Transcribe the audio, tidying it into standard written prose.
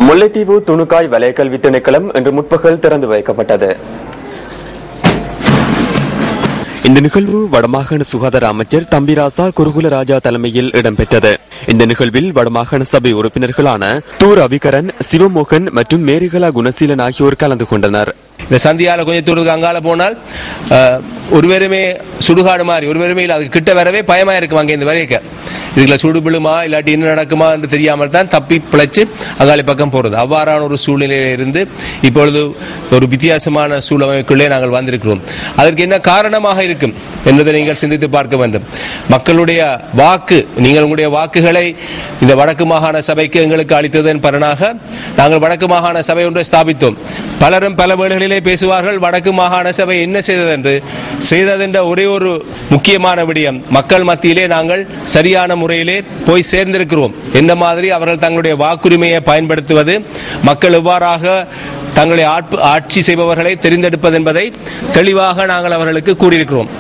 முல்லைத்தீவு துணுக்காய் வலயக்கல்வி திணைக்களம் இன்று முற்பகல் திறந்து வைக்கப்பட்டது. இந்த நிகழ்வு வடமாகாண சுகாதார அமைச்சர் தம்பிராசா குருகுலராஜா தலைமையில் இடம்பெற்றது. இந்த நிகழ்வில் வடமாகாண சபை உறுப்பினர்களான தூர் அவிகரன், சிவமோகன் மற்றும் மேரிகலா குணசீலன் ஆகியோர் கலந்து கொண்டனர். இந்த சந்தியால கொஞ்சம் தூரத்துக்கு அங்கால போனால் ஒருவருமே சுடுகாடு மாதிரி ஒருவருமே அது கிட்ட வரவே பயமா இருக்கும். அங்கே இந்த வரைக்க இதுல சுடு விழுமா இல்லாட்டி என்ன நடக்குமா என்று தெரியாமல் தான் தப்பி பிழைச்சு அங்காளி பக்கம் போறது. அவ்வாறான ஒரு சூழ்நிலையில இருந்து இப்பொழுது ஒரு வித்தியாசமான சூழமைக்குள்ளே நாங்கள் வந்திருக்கிறோம். அதற்கு என்ன காரணமாக இருக்கும் என்பதை நீங்கள் சிந்தித்து பார்க்க வேண்டும். மக்களுடைய வாக்கு, நீங்கள் உங்களுடைய வாக்குகளை இந்த வடக்கு மாகாண சபைக்கு எங்களுக்கு அளித்ததன் பலனாக நாங்கள் வடக்கு மாகாண சபை ஒன்றை ஸ்தாபித்தோம். பலரும் பல வேளைகளிலே பேசுவார்கள் வடக்கு மாகாண சபை என்ன செய்ததென்ற ஒரே ஒரு முக்கியமான விடயம், மக்கள் மத்தியிலே நாங்கள் சரியான முறையிலே போய் சேர்ந்திருக்கிறோம். என்ன மாதிரி அவர்கள் தங்களுடைய வாக்குரிமையை பயன்படுத்துவது, மக்கள் எவ்வாறாக தங்களை ஆட்சி செய்பவர்களை தெரிந்தெடுப்பது என்பதை தெளிவாக நாங்கள் அவர்களுக்கு கூறியிருக்கிறோம்.